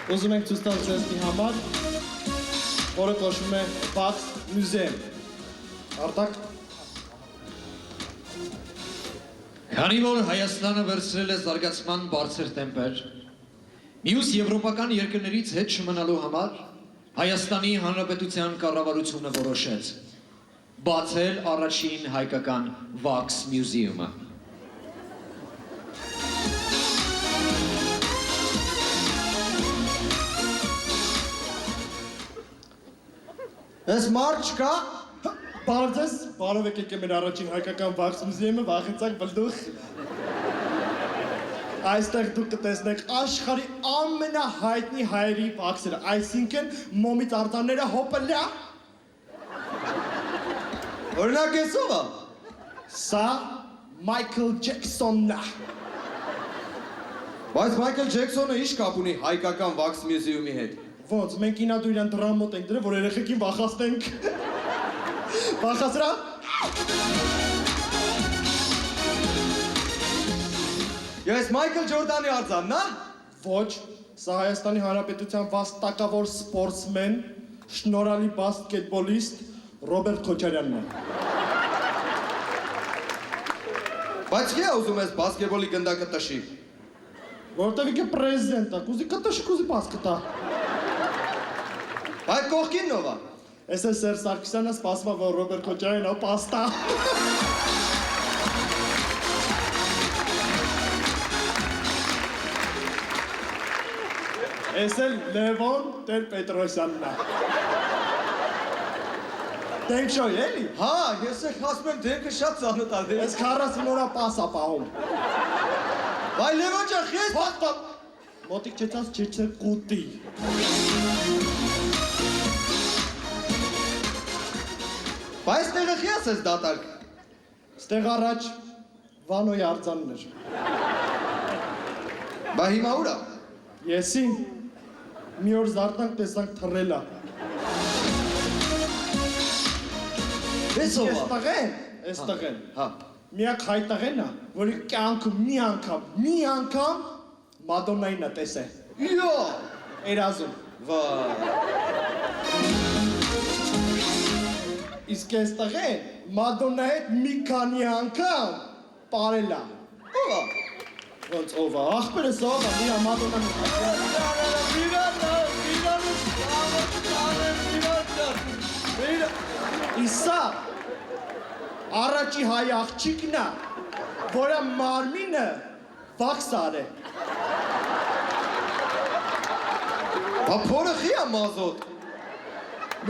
Ուզում ենք ցույց տալ ձեզ մի համար, որը կոչվում է Wax Museum։ Արտակ։ Քանի որ Հայաստանը վերցրել է զարգացման բարձր տեմպեր, մյուս եվրոպական երկրներից հետ չմնալու համար Հայաստանի Հանրապետության կառավարությունը որոշեց բացել առաջին հայկական Wax Museum-ը։ Ես մարդ չկա, բարև ձեզ, բարև եկեք մեր առաջին հայկական Wax Museum-ը, վախեցակ բլդուխ։ Այստեղ դուք կտեսնեք աշխարհի ամենահայտնի հայերի վաքսերը, այսինքն մոմից արձանները հոպլյա։ Օրինակ ես ով է։ Սա Michael Jackson-ն է։ Բայց Michael Jackson-ը ի՞նչ կապ ունի հայկական Wax Museum-ի հետ։ Ոնց, մենք ինադու իրան դրան մոտ ենք դրել, որ երեխեքին վախացնենք։ Վախացրա։ Ես Michael Jordan-ի արձանն է։ Ոչ, սա Հայաստանի Հանրապետության վաստակավոր սպորտսմեն, շնորհալի բասկետբոլիստ Ռոբերտ Քոչարյանն է։ Բայց ո՞վ է ուզում ես բասկետբոլի գնդակը տշի։ Որտեւ ինքը պրեզիդենտ է, կուզի կտաշի, կուզի բասկետա։ Այդ կողքին ով է։ Ես է Սերժ Սարգսյանը, սպասում է, որ Ռոբերտ Քոչարյանն պաստա։ Ես էլ Լևոն Տեր-Պետրոսյանն է։ Դենք շոյ, էլի։ Հա, ես էլ ասում եմ դեմքը շատ ծանոթ է։ Ես 40 օրա պաս ա պահում։ Վայ Լևոն ջան, ես Մոտիկ չեցած չեչը կուտի։ Բայց տեղը խիաս ես դատարկ։ Ստեղ առաջ Վանոյի արձանն էր։ Բա հիմա ուր է։ Եսին մի օր զարթանք տեսանք թռելա։ Ես ով է։ Էս տղեն։ Հա։ Միակ հայ տղեն է, որի կյանքում մի անգամ Մադոննային է տեսել։ Յո։ Երազում։ Վայ։ Իսկ էս տղեն Մադոննայի հետ մի քանի անգամ պարել է։ Ով է։ Ոնց ով է, ախպերս ով է, միա Մադոննան։ Իսա առաջի հայ աղջիկն է, որը մարմինը վաքս արե։ Բա փորը խի է մազոտ։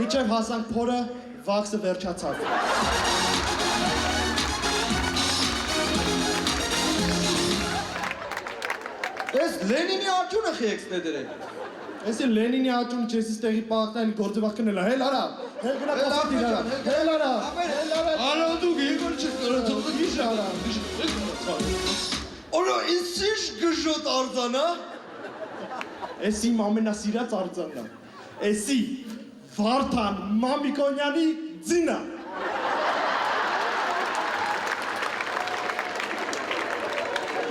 Միջև հասանք փորը, վաքսը վերջացավ։ Ես Լենինի արջունը խի եք ստեդրել։ Էսի Լենինի աճուն չեսի ստեղի պաղտային գործևախ կնելա, հել արա, հել գնա կոսիտ իր արա, հել արա, Արա դուք եկոր չեք կրատող գիշ արա։ Օրո իսիշ գժոտ արձանա։ Էսի իմ ամենասիրած արձանն է, էսի Վարդան Մամիկոնյանի ձինը։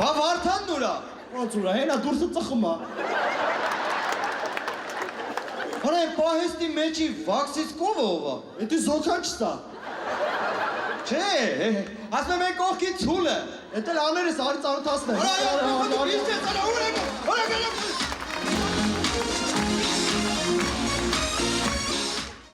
Բա Վարդանն ուրա։ Ոնց ուրա, հենա դուրսը ծխում է։ Հորա պահեստի մեջի վաքսից կովը ով է։ Էդի զոքան չստա։ Չէ, ասում եմ կողքի ցուլը։ Էդ էլ աներես արի ծանոթացնեմ։ Արա,